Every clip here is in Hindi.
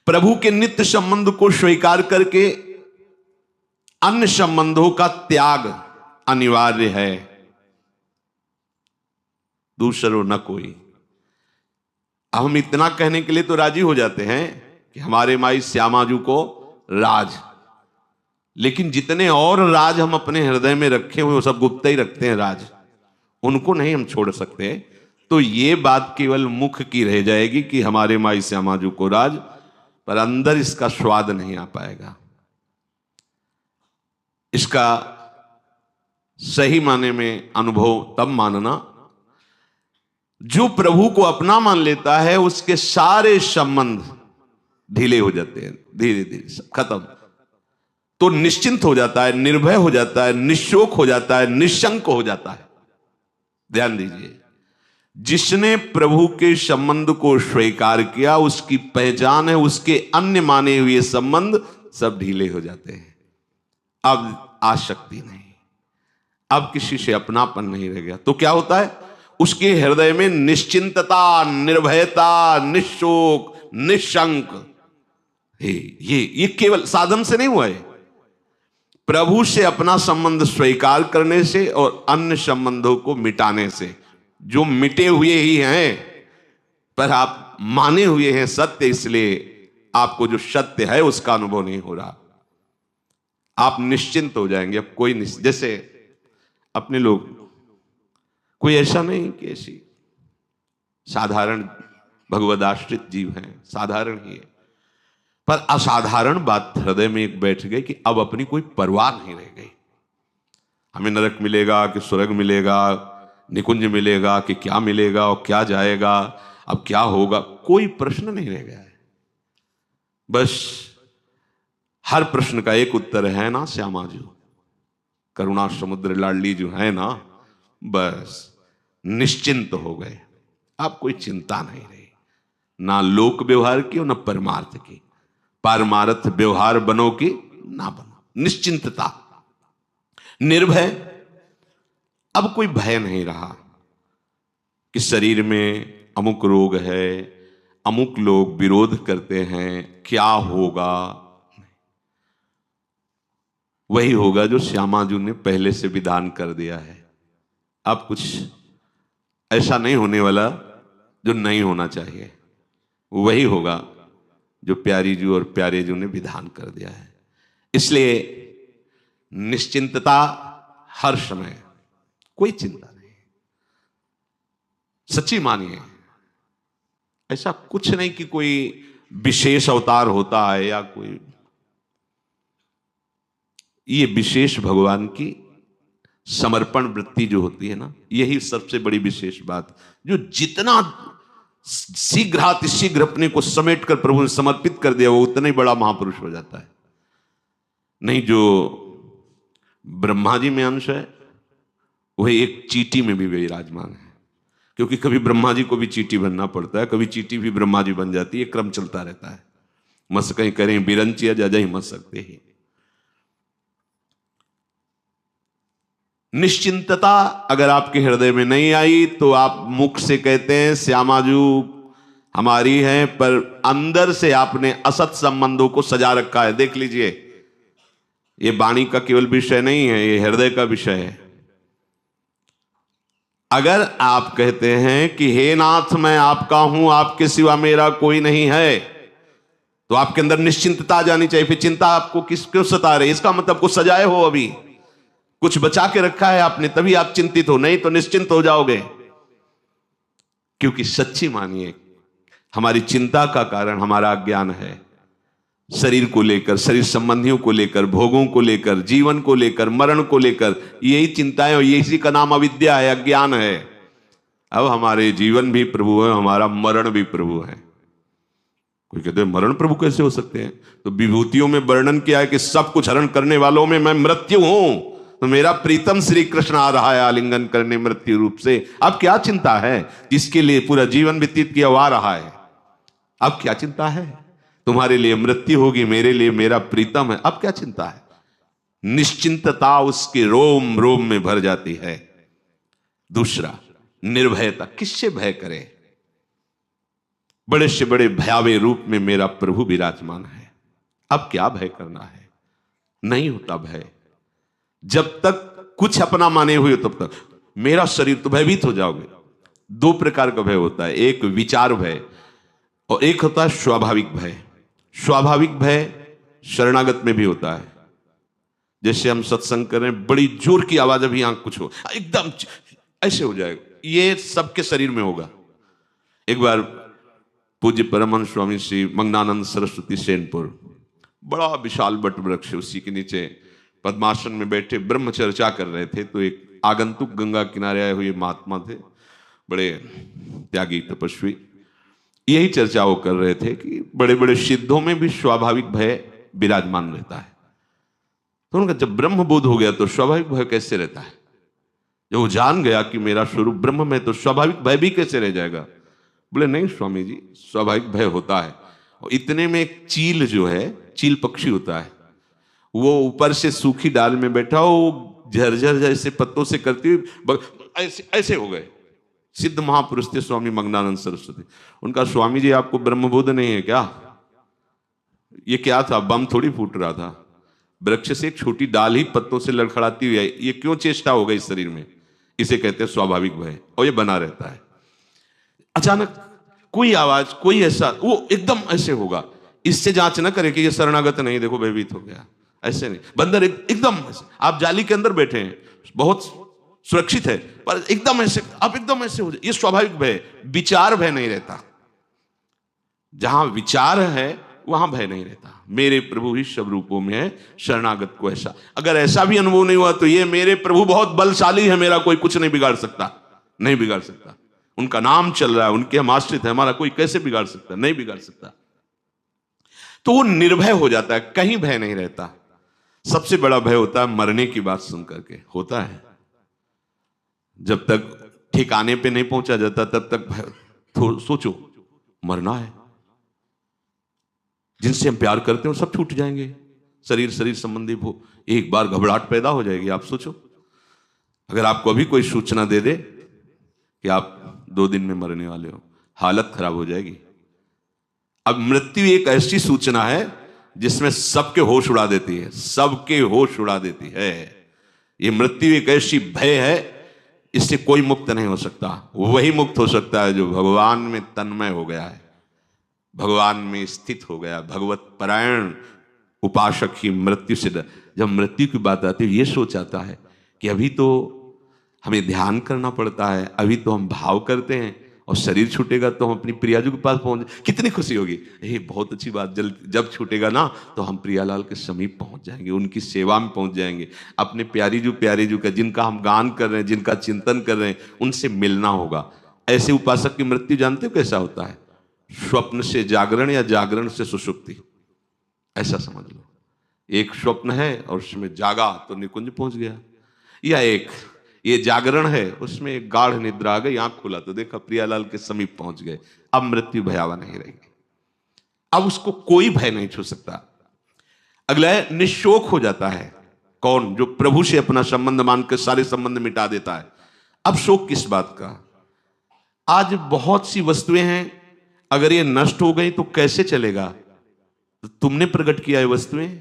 प्रभु के नित्य संबंध को स्वीकार करके अन्य संबंधों का त्याग अनिवार्य है। दूसरो न कोई। अब हम इतना कहने के लिए तो राजी हो जाते हैं कि हमारे माई श्यामाजू को राज, लेकिन जितने और राज हम अपने हृदय में रखे हुए वो सब गुप्त ही रखते हैं राज, उनको नहीं हम छोड़ सकते। तो ये बात केवल मुख की रह जाएगी कि हमारे माई श्यामाजू को राज, पर अंदर इसका स्वाद नहीं आ पाएगा। इसका सही माने में अनुभव तब मानना, जो प्रभु को अपना मान लेता है उसके सारे संबंध ढीले हो जाते हैं, धीरे धीरे खत्म। तो निश्चिंत हो जाता है, निर्भय हो जाता है, निशोक हो जाता है, निशंक हो जाता है। ध्यान दीजिए, जिसने प्रभु के संबंध को स्वीकार किया उसकी पहचान है उसके अन्य माने हुए संबंध सब ढीले हो जाते हैं। अब आसक्ति नहीं, अब किसी से अपनापन नहीं रह गया। तो क्या होता है, उसके हृदय में निश्चिंतता, निर्भयता, निशोक, निशंक। ये केवल साधन से नहीं हुआ है, प्रभु से अपना संबंध स्वीकार करने से और अन्य संबंधों को मिटाने से। जो मिटे हुए ही हैं पर आप माने हुए हैं सत्य, इसलिए आपको जो सत्य है उसका अनुभव नहीं हो रहा। आप निश्चिंत हो जाएंगे। अब कोई जैसे अपने लोग, कोई ऐसा नहीं कि ऐसी साधारण भगवदाश्रित जीव हैं, साधारण ही है, पर असाधारण बात हृदय में एक बैठ गई कि अब अपनी कोई परवाह नहीं रह गई। हमें नरक मिलेगा कि स्वर्ग मिलेगा, निकुंज मिलेगा कि क्या मिलेगा और क्या जाएगा, अब क्या होगा, कोई प्रश्न नहीं रह गया है। बस हर प्रश्न का एक उत्तर है ना, श्यामाजू करुणा समुद्र लाडली जो है ना, बस निश्चिंत हो गए। अब कोई चिंता नहीं रही, ना लोक व्यवहार की और ना परमार्थ की। पारमार्थ व्यवहार बनो कि ना बनो, निश्चिंतता, निर्भय। अब कोई भय नहीं रहा कि शरीर में अमुक रोग है, अमुक लोग विरोध करते हैं, क्या होगा। वही होगा जो श्यामाजू ने पहले से विधान कर दिया है। अब कुछ ऐसा नहीं होने वाला जो नहीं होना चाहिए, वही होगा जो प्यारी जी और प्यारे जी ने विधान कर दिया है। इसलिए निश्चिंतता हर समय, कोई चिंता नहीं। सच्ची मानिए, ऐसा कुछ नहीं कि कोई विशेष अवतार होता है या कोई, ये विशेष भगवान की समर्पण वृत्ति जो होती है ना, यही सबसे बड़ी विशेष बात। जो जितना शीघ्र अपने को समेट कर प्रभु ने समर्पित कर दिया, वो उतना ही बड़ा महापुरुष हो जाता है। नहीं, जो ब्रह्मा जी में अंश है वही एक चींटी में भी विराजमान है, क्योंकि कभी ब्रह्मा जी को भी चींटी बनना पड़ता है, कभी चींटी भी ब्रह्मा जी बन जाती है, क्रम चलता रहता है। मस कहीं करें बिरंच या जा ही मस सकते ही। निश्चिंतता अगर आपके हृदय में नहीं आई तो आप मुख से कहते हैं श्यामाजू हमारी है, पर अंदर से आपने असत संबंधों को सजा रखा है। देख लीजिए, ये वाणी का केवल विषय नहीं है, ये हृदय का विषय है। अगर आप कहते हैं कि हे नाथ मैं आपका हूं, आपके सिवा मेरा कोई नहीं है, तो आपके अंदर निश्चिंतता जानी चाहिए। फिर चिंता आपको क्यों सता रही? इसका मतलब कुछ सजाए हो, अभी कुछ बचा के रखा है आपने, तभी आप चिंतित हो, नहीं तो निश्चिंत हो जाओगे। क्योंकि सच्ची मानिए, हमारी चिंता का कारण हमारा अज्ञान है। शरीर को लेकर, शरीर संबंधियों को लेकर, भोगों को लेकर, जीवन को लेकर, मरण को लेकर, यही चिंताएं, और इसी का नाम अविद्या है, अज्ञान है। अब हमारे जीवन भी प्रभु है, हमारा मरण भी प्रभु है। कोई कहते हैं मरण प्रभु कैसे हो सकते हैं? तो विभूतियों में वर्णन किया है कि सब कुछ हरण करने वालों में मैं मृत्यु हूं, तो मेरा प्रीतम श्री कृष्ण आ रहा है आलिंगन करने मृत्यु रूप से। अब क्या चिंता है? जिसके लिए पूरा जीवन व्यतीत किया आ रहा है, अब क्या चिंता है? तुम्हारे लिए मृत्यु होगी, मेरे लिए मेरा प्रीतम है, अब क्या चिंता है? निश्चिंतता उसके रोम रोम में भर जाती है। दूसरा, निर्भयता। किससे भय करे? बड़े से बड़े भयावह रूप में मेरा प्रभु विराजमान है। अब क्या भय करना है? नहीं होता भय। जब तक कुछ अपना माने हुए तब तक मेरा शरीर, तो भयभीत हो जाओगे। दो प्रकार का भय होता है, एक विचार भय और एक होता है स्वाभाविक भय। स्वाभाविक भय शरणागत में भी होता है। जैसे हम सत्संग कर रहे हैं, बड़ी जोर की आवाज, अभी आंख कुछ हो एकदम ऐसे हो जाएगा, ये सबके शरीर में होगा। एक बार पूज्य परमहंस स्वामी श्री मंगनानंद सरस्वती सेनपुर, बड़ा विशाल वट वृक्ष, उसी के नीचे पद्मासन में बैठे ब्रह्म चर्चा कर रहे थे। तो एक आगंतुक गंगा किनारे आए हुए महात्मा थे, बड़े त्यागी तपस्वी, यही चर्चा वो कर रहे थे कि बड़े बड़े सिद्धों में भी स्वाभाविक भय विराजमान रहता है। तो उनका जब ब्रह्म बोध हो गया तो स्वाभाविक भय कैसे रहता है? जब वो जान गया कि मेरा स्वरूप ब्रह्म में, तो स्वाभाविक भय भी कैसे रह जाएगा? बोले नहीं स्वामी जी, स्वाभाविक भय होता है। और इतने में एक चील जो है, चील पक्षी होता है, वो ऊपर से सूखी डाल में बैठा, वो झरझर जैसे पत्तों से करती हुई ऐसे ऐसे हो गए। सिद्ध महापुरुष थे स्वामी मंगनानंद सरस्वती। उनका स्वामी जी आपको ब्रह्मबोध नहीं है क्या? ये क्या था? बम थोड़ी फूट रहा था, वृक्ष से एक छोटी डाल ही पत्तों से लड़खड़ाती हुई है। ये क्यों चेष्टा हो गई शरीर में? इसे कहते हैं स्वाभाविक भय, और ये बना रहता है। अचानक कोई आवाज, कोई ऐसा, वो एकदम ऐसे होगा। इससे जांच ना करें कि ये शरणागत नहीं, देखो भयभीत हो गया, ऐसे नहीं। बंदर एकदम ऐसे, आप जाली के अंदर बैठे हैं, बहुत सुरक्षित है, पर एकदम ऐसे, आप एकदम ऐसे हो जाए, ये स्वाभाविक भय। विचार भय नहीं रहता। जहां विचार है वहां भय नहीं रहता। मेरे प्रभु ही सब रूपों में है, शरणागत को ऐसा, अगर ऐसा भी अनुभव नहीं हुआ तो ये मेरे प्रभु बहुत बलशाली है, मेरा कोई कुछ नहीं बिगाड़ सकता, नहीं बिगाड़ सकता। उनका नाम चल रहा है, उनके हम आश्रित है, हमारा कोई कैसे बिगाड़ सकता? नहीं बिगाड़ सकता। तो वो निर्भय हो जाता है, कहीं भय नहीं रहता। सबसे बड़ा भय होता है मरने की बात सुन करके, होता है। जब तक ठिकाने पे नहीं पहुंचा जाता तब तक भय। तो सोचो, मरना है, जिनसे हम प्यार करते हैं सब छूट जाएंगे, शरीर शरीर संबंधी वो, एक बार घबराहट पैदा हो जाएगी। आप सोचो, अगर आपको अभी कोई सूचना दे दे कि आप 2 दिन में मरने वाले हो, हालत खराब हो जाएगी। अब मृत्यु एक ऐसी सूचना है जिसमें सबके होश उड़ा देती है, सबके होश उड़ा देती है। ये मृत्यु एक ऐसी भय है, इससे कोई मुक्त नहीं हो सकता। वही मुक्त हो सकता है जो भगवान में तन्मय हो गया है, भगवान में स्थित हो गया। भगवत परायण उपासक ही मृत्यु से डर। जब मृत्यु की बात आती है, ये सोच आता है कि अभी तो हमें ध्यान करना पड़ता है, अभी तो हम भाव करते हैं, और शरीर छूटेगा तो हम अपनी प्रियाजू के पास पहुंच, कितनी खुशी होगी। ये बहुत अच्छी बात, जब छूटेगा ना तो हम प्रियालाल के समीप पहुंच जाएंगे, उनकी सेवा में पहुंच जाएंगे। अपने प्यारी जू का, जिनका हम गान कर रहे हैं, जिनका चिंतन कर रहे हैं, उनसे मिलना होगा। ऐसे उपासक की मृत्यु जानते हो कैसा होता है? स्वप्न से जागरण या जागरण से सुषुप्ति, ऐसा समझ लो। एक स्वप्न है और उसमें जागा तो निकुंज पहुंच गया, या एक ये जागरण है, उसमें एक गाढ़ निद्रा आ गई, आंख खुला तो देखा प्रियालाल के समीप पहुंच गए। अब मृत्यु भयावह नहीं रहेगी, अब उसको कोई भय नहीं छू सकता। अगला है निशोक हो जाता है। कौन? जो प्रभु से अपना संबंध मानकर सारे संबंध मिटा देता है। अब शोक किस बात का? आज बहुत सी वस्तुएं हैं, अगर ये नष्ट हो गई तो कैसे चलेगा? तो तुमने प्रकट किया है वस्तुएं,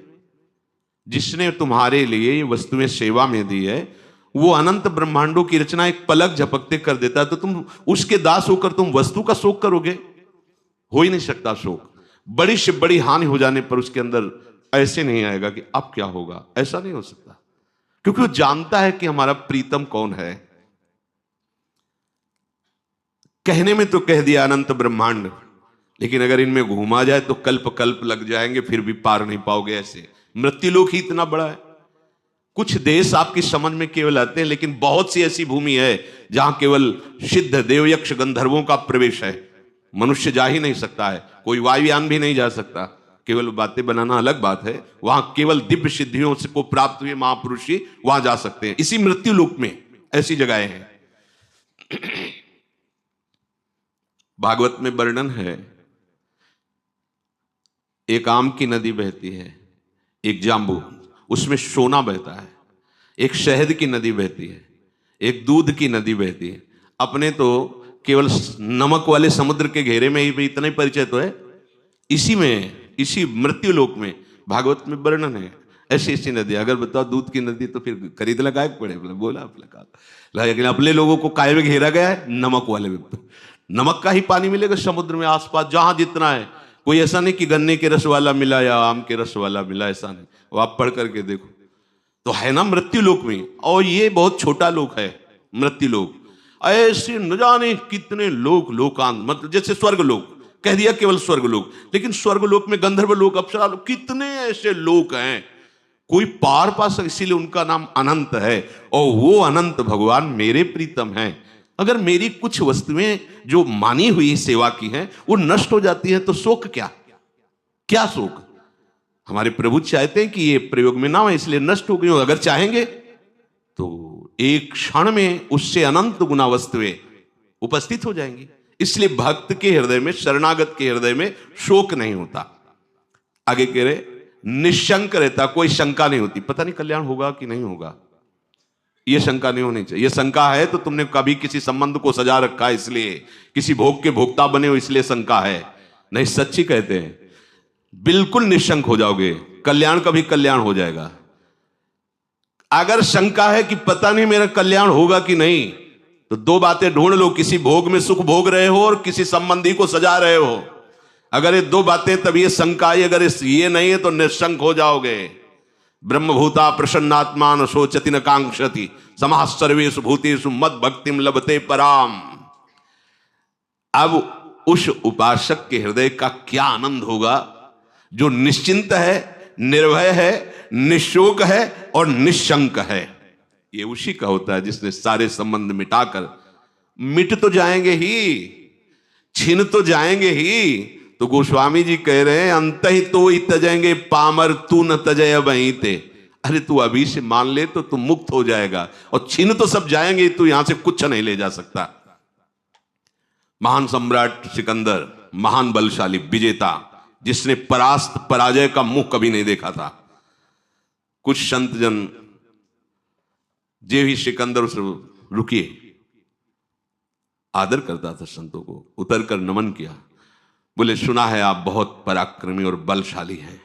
जिसने तुम्हारे लिए ये वस्तुएं सेवा में दी है, वो अनंत ब्रह्मांडों की रचना एक पलक झपकते कर देता है, तो तुम उसके दास होकर तुम वस्तु का शोक करोगे? हो ही नहीं सकता शोक। बड़ी से बड़ी हानि हो जाने पर उसके अंदर ऐसे नहीं आएगा कि अब क्या होगा, ऐसा नहीं हो सकता, क्योंकि वो जानता है कि हमारा प्रीतम कौन है। कहने में तो कह दिया अनंत ब्रह्मांड, लेकिन अगर इनमें घूमा जाए तो कल्प कल्प लग जाएंगे, फिर भी पार नहीं पाओगे। ऐसे मृत्युलोक ही इतना बड़ा है। कुछ देश आपकी समझ में केवल आते हैं, लेकिन बहुत सी ऐसी भूमि है जहां केवल सिद्ध देवयक्ष गंधर्वों का प्रवेश है। मनुष्य जा ही नहीं सकता है, कोई वायुयान भी नहीं जा सकता। केवल बातें बनाना अलग बात है, वहां केवल दिव्य सिद्धियों से को प्राप्त हुए महापुरुष ही वहां जा सकते हैं। इसी मृत्यु लोक में ऐसी जगहें हैं। भागवत में वर्णन है, एक आम की नदी बहती है, एक जांबू, उसमें सोना बहता है। एक शहद की नदी बहती है, एक दूध की नदी बहती है। अपने तो केवल नमक वाले समुद्र के घेरे में ही इतना ही परिचय तो है। इसी में, इसी मृत्यु लोक में भागवत में वर्णन है ऐसी ऐसी नदी। अगर बताओ दूध की नदी तो फिर खरीद लगाए पड़े, बोला लगा, लेकिन अपने लोगों को काय में घेरा गया है, नमक वाले में। नमक का ही पानी मिलेगा समुद्र में आसपास जहां जितना है। कोई ऐसा नहीं कि गन्ने के रस वाला मिला या आम के रस वाला मिला, ऐसा नहीं। वो आप पढ़ करके देखो तो है ना मृत्यु लोक में। और ये बहुत छोटा लोक है मृत्यु लोक। ऐसे न जाने कितने लोक, लोकांत, मतलब जैसे स्वर्ग लोक कह दिया केवल स्वर्ग लोक, लेकिन स्वर्ग लोक में गंधर्व लोक, अप्सरा लोक, कितने ऐसे लोक हैं कोई पार पा सके। इसीलिए उनका नाम अनंत है। और वो अनंत भगवान मेरे प्रीतम हैं। अगर मेरी कुछ वस्तुएं जो मानी हुई सेवा की हैं वो नष्ट हो जाती है तो शोक क्या, क्या शोक। हमारे प्रभु चाहते हैं कि ये प्रयोग में ना हो, इसलिए नष्ट हो गई हो। अगर चाहेंगे तो एक क्षण में उससे अनंत गुना वस्तुएं उपस्थित हो जाएंगी। इसलिए भक्त के हृदय में, शरणागत के हृदय में शोक नहीं होता। आगे कह रहे निशंक रहता, कोई शंका नहीं होती। पता नहीं कल्याण होगा कि नहीं होगा, यह शंका नहीं होनी चाहिए। यह शंका है तो तुमने कभी किसी संबंध को सजा रखा है, इसलिए किसी भोग के भोक्ता बने हो इसलिए शंका है। नहीं, सच्ची कहते हैं बिल्कुल निशंक हो जाओगे, कल्याण का भी कल्याण हो जाएगा। अगर शंका है कि पता नहीं मेरा कल्याण होगा कि नहीं, तो दो बातें ढूंढ लो, किसी भोग में सुख भोग रहे हो और किसी संबंधी को सजा रहे हो। अगर ये दो बातें, तब ये शंका आई। अगर ये नहीं है तो निशंक हो जाओगे। ब्रह्मभूता प्रसन्नात्मा न शोचति न कांक्षति समाः सर्वेषु भूतेषु मद भक्तिम लभते पराम। अब उस उपासक के हृदय का क्या आनंद होगा जो निश्चिंत है, निर्भय है, निशोक है और निशंक है। ये उसी का होता है जिसने सारे संबंध मिटाकर, मिट तो जाएंगे ही, छिन तो जाएंगे ही। तो गोस्वामी जी कह रहे हैं अंत ही तो तजेंगे पामर तू न तजय वहीं ते। अरे तू अभी से मान ले तो तू मुक्त हो जाएगा, और छिन तो सब जाएंगे, तू यहां से कुछ नहीं ले जा सकता। महान सम्राट सिकंदर, महान बलशाली विजेता, जिसने परास्त पराजय का मुंह कभी नहीं देखा था। कुछ संत जन जे भी सिकंदर उसे रुकिए, आदर करता था संतों को, उतरकर नमन किया। बोले सुना है आप बहुत पराक्रमी और बलशाली हैं,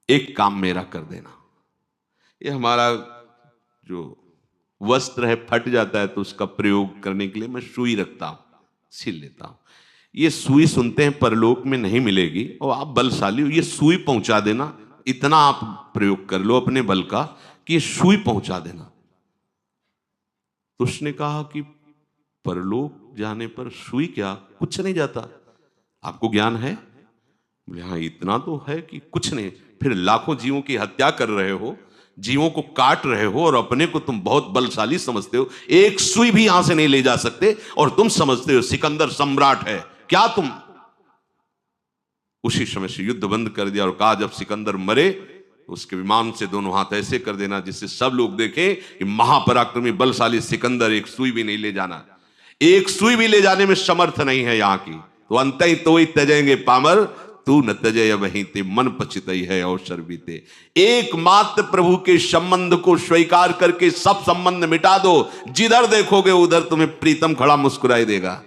एक काम मेरा कर देना। ये हमारा जो वस्त्र है फट जाता है तो उसका प्रयोग करने के लिए मैं सुई रखता हूं, सिल लेता हूं। ये सुई सुनते हैं परलोक में नहीं मिलेगी, और आप बलशाली हो, ये सुई पहुंचा देना, इतना आप प्रयोग कर लो अपने बल का कि ये सुई पहुंचा देना। तो उसने कहा कि परलोक जाने पर सुई क्या, कुछ नहीं जाता, आपको ज्ञान है? बोले हाँ इतना तो है कि कुछ नहीं। फिर लाखों जीवों की हत्या कर रहे हो, जीवों को काट रहे हो, और अपने को तुम बहुत बलशाली समझते हो, एक सुई भी यहां से नहीं ले जा सकते, और तुम समझते हो सिकंदर सम्राट है क्या तुम? उसी समय से युद्ध बंद कर दिया और कहा जब सिकंदर मरे उसके विमान से दोनों हाथ ऐसे कर देना जिससे सब लोग देखें कि महापराक्रमी बलशाली सिकंदर, एक सुई भी नहीं ले जाना, एक सुई भी ले जाने में समर्थ नहीं है यहां की। तो अंत ही तो ही तजेंगे पामर तू न तजय वहीं ते मन पचितई है अवसर बीते। एकमात्र प्रभु के संबंध को स्वीकार करके सब संबंध मिटा दो। जिधर देखोगे उधर तुम्हें प्रीतम खड़ा मुस्कुराई देगा।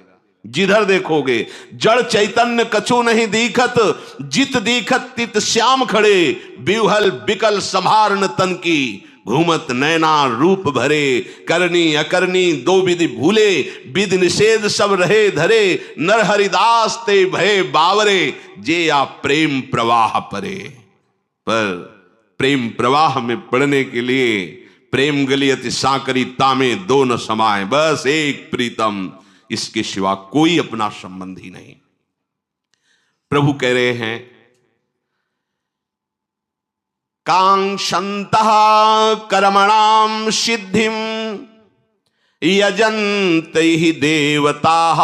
जिधर देखोगे जड़ चैतन्य कछु नहीं दीखत, जित दीखत तित श्याम खड़े, बिहल बिकल संभारन तन की, घूमत नैना रूप भरे, करनी अकरनी दो विधि भूले, विधि निषेध सब रहे धरे, नर हरिदास ते भय बावरे, जे या प्रेम प्रवाह परे। पर प्रेम प्रवाह में पड़ने के लिए प्रेम गलियति साकरी तामे दो न समाए, बस एक प्रीतम, इसके सिवा कोई अपना संबंध ही नहीं। प्रभु कह रहे हैं कांक्षन्तः कर्मणां सिद्धिं यजन्ते हि देवताः,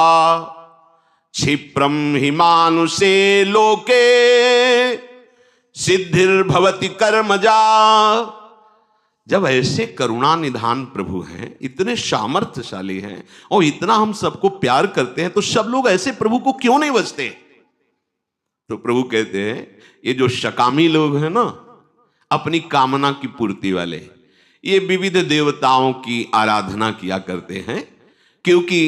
क्षिप्रं हि मानुषे लोके सिद्धिर्भवति कर्मजा। जब ऐसे करुणा निधान प्रभु हैं, इतने सामर्थ्यशाली हैं, और इतना हम सबको प्यार करते हैं, तो सब लोग ऐसे प्रभु को क्यों नहीं बचते? तो प्रभु कहते हैं ये जो शकामी लोग हैं ना, अपनी कामना की पूर्ति वाले, ये विविध देवताओं की आराधना किया करते हैं, क्योंकि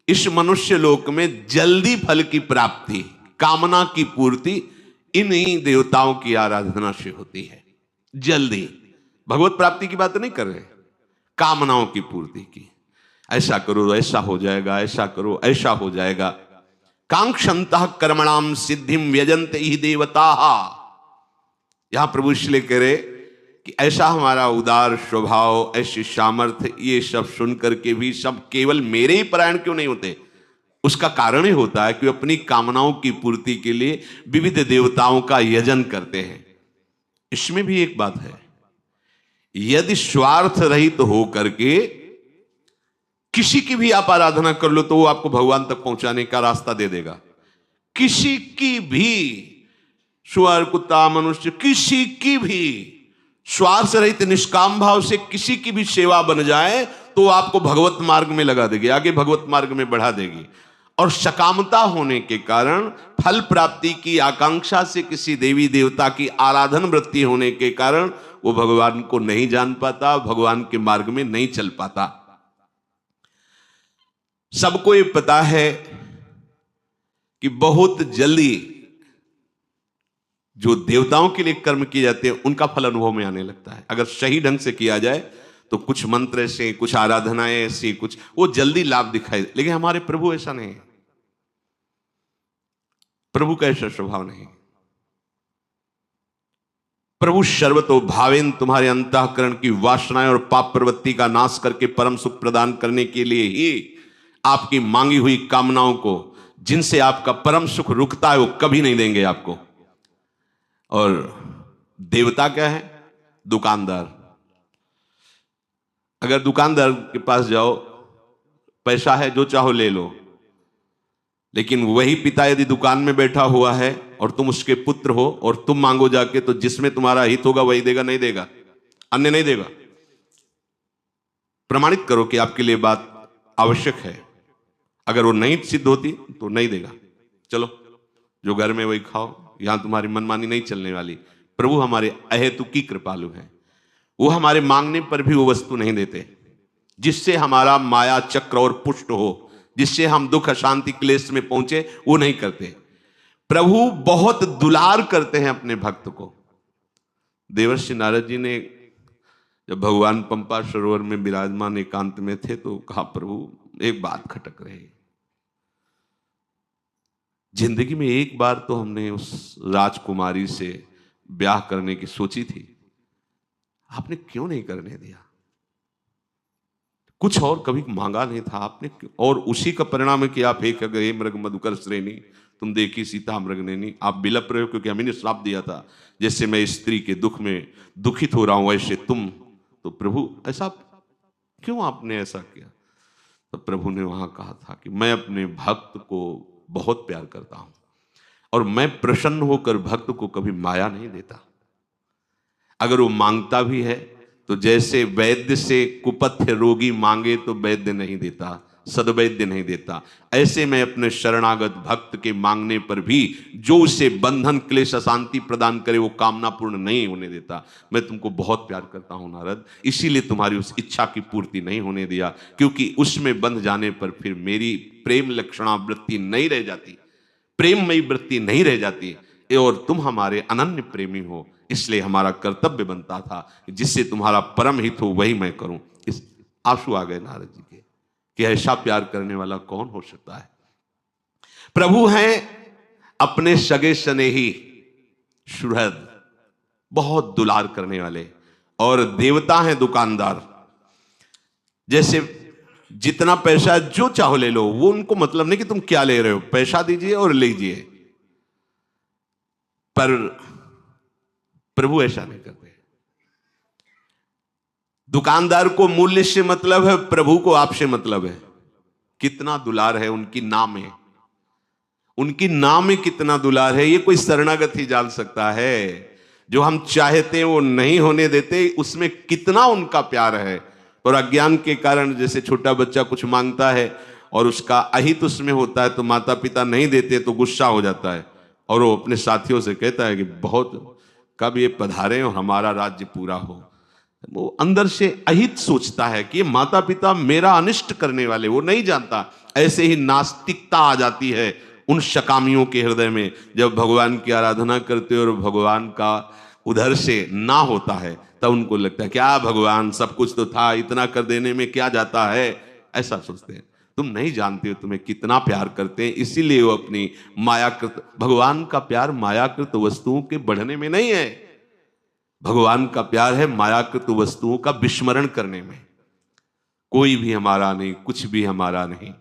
इस मनुष्य लोक में जल्दी फल की प्राप्ति, कामना की पूर्ति इन्हीं देवताओं की आराधना से होती है। जल्दी भगवत प्राप्ति की बात नहीं कर रहे, कामनाओं की पूर्ति की। ऐसा करो ऐसा हो जाएगा, ऐसा करो ऐसा हो जाएगा। कांक्षन्तः कर्मणाम सिद्धिम व्यजन्ते ही देवता। यहां प्रभु इसलिए कह रहे कि ऐसा हमारा उदार स्वभाव, ऐसी सामर्थ्य, ये सब सुनकर के भी सब केवल मेरे ही परायण क्यों नहीं होते? उसका कारण ही होता है कि वे अपनी कामनाओं की पूर्ति के लिए विविध देवताओं का यजन करते हैं। इसमें भी एक बात है, यदि स्वार्थ रहित हो करके किसी की भी आप आराधना कर लो तो वो आपको भगवान तक पहुंचाने का रास्ता दे देगा। किसी की भी, सुअर, कुत्ता, मनुष्य, किसी की भी स्वार्थ रहित निष्काम भाव से किसी की भी सेवा बन जाए तो आपको भगवत मार्ग में लगा देगी, आगे भगवत मार्ग में बढ़ा देगी। और सकामता होने के कारण, फल प्राप्ति की आकांक्षा से किसी देवी देवता की आराधन वृत्ति होने के कारण वो भगवान को नहीं जान पाता, भगवान के मार्ग में नहीं चल पाता। सबको ये पता है कि बहुत जल्दी जो देवताओं के लिए कर्म किए जाते हैं उनका फल अनुभव में आने लगता है। अगर सही ढंग से किया जाए तो कुछ मंत्र ऐसे, कुछ आराधनाएं ऐसी, कुछ वो जल्दी लाभ दिखाई। लेकिन हमारे प्रभु ऐसा नहीं है। प्रभु का ऐसा स्वभाव नहीं। प्रभु सर्वतो भावेन तुम्हारे अंतःकरण की वासनाएं और पाप प्रवृत्ति का नाश करके परम सुख प्रदान करने के लिए ही आपकी मांगी हुई कामनाओं को, जिनसे आपका परम सुख रुकता है, वो कभी नहीं देंगे आपको। और देवता क्या है? दुकानदार। अगर दुकानदार के पास जाओ, पैसा है जो चाहो ले लो, लेकिन वही पिता यदि दुकान में बैठा हुआ है और तुम उसके पुत्र हो और तुम मांगो जाके, तो जिसमें तुम्हारा हित होगा वही देगा, नहीं देगा, अन्य नहीं देगा। प्रमाणित करो कि आपके लिए बात आवश्यक है। अगर वो नहीं सिद्ध होती तो नहीं देगा। चलो जो घर में वही खाओ, यहां तुम्हारी मनमानी नहीं चलने वाली। प्रभु हमारे अहेतुकी कृपालु हैं। वो हमारे मांगने पर भी वो वस्तु नहीं देते जिससे हमारा माया चक्र और पुष्ट हो, जिससे हम दुख अशांति क्लेश में पहुंचे, वो नहीं करते। प्रभु बहुत दुलार करते हैं अपने भक्त को। देवर्षि नारद जी ने जब भगवान पंपा सरोवर में विराजमान एकांत में थे तो कहा, प्रभु एक बात खटक रही, जिंदगी में एक बार तो हमने उस राजकुमारी से ब्याह करने की सोची थी, आपने क्यों नहीं करने दिया? कुछ और कभी मांगा नहीं था आपने, और उसी का परिणाम है कि आप एक गए मृग मधुकर श्रेणी, तुम देखी सीता मृगनेनी। आप बिलप रहे हो क्योंकि हमें ने श्राप दिया था, जैसे मैं स्त्री के दुख में दुखित हो रहा हूं वैसे तुम। तो प्रभु ऐसा क्यों आपने ऐसा किया? तो प्रभु ने वहां कहा था कि मैं अपने भक्त को बहुत प्यार करता हूं और मैं प्रसन्न होकर भक्त को कभी माया नहीं देता। अगर वो मांगता भी है तो जैसे वैद्य से कुपथ्य रोगी मांगे तो वैद्य नहीं देता, सदवैद्य नहीं देता, ऐसे मैं अपने शरणागत भक्त के मांगने पर भी जो उसे बंधन क्लेश अशांति प्रदान करे वो कामना पूर्ण नहीं होने देता। मैं तुमको बहुत प्यार करता हूं नारद, इसीलिए तुम्हारी उस इच्छा की पूर्ति नहीं होने दिया, क्योंकि उसमें बंध जाने पर फिर मेरी प्रेम लक्षणा वृत्ति नहीं रह जाती, प्रेममयी वृत्ति नहीं रह जाती, और तुम हमारे अनन्य प्रेमी हो, इसलिए हमारा कर्तव्य बनता था कि जिससे तुम्हारा परम हित हो वही मैं करूं। इस आंसू आ गए नारद जी के कि ऐसा प्यार करने वाला कौन हो सकता है। प्रभु हैं अपने सगे स्नेही सुहृद, बहुत दुलार करने वाले, और देवता हैं दुकानदार। जैसे जितना पैसा जो चाहो ले लो, वो उनको मतलब नहीं कि तुम क्या ले रहे हो, पैसा दीजिए और लीजिए। पर प्रभु ऐसा नहीं करते। दुकानदार को मूल्य से मतलब है, प्रभु को आपसे मतलब है। कितना दुलार है उनकी नाम है, उनकी नाम में कितना दुलार है, ये कोई शरणागत ही जान सकता है। जो हम चाहते हैं वो नहीं होने देते, उसमें कितना उनका प्यार है। और अज्ञान के कारण जैसे छोटा बच्चा कुछ मांगता है और उसका अहित उसमें होता है तो माता पिता नहीं देते तो गुस्सा हो जाता है, और वो अपने साथियों से कहता है कि बहुत कब ये पधारे और हमारा राज्य पूरा हो। वो अंदर से अहित सोचता है कि ये माता पिता मेरा अनिष्ट करने वाले, वो नहीं जानता। ऐसे ही नास्तिकता आ जाती है उन शकामियों के हृदय में, जब भगवान की आराधना करते और भगवान का उधर से ना होता है, तब उनको लगता है क्या भगवान, सब कुछ तो था, इतना कर देने में क्या जाता है, ऐसा सोचते हैं। तुम नहीं जानते हो तुम्हें कितना प्यार करते हैं, इसीलिए वो अपनी मायाकृत, भगवान का प्यार मायाकृत वस्तुओं के बढ़ने में नहीं है, भगवान का प्यार है मायाकृत वस्तुओं का विस्मरण करने में। कोई भी हमारा नहीं, कुछ भी हमारा नहीं,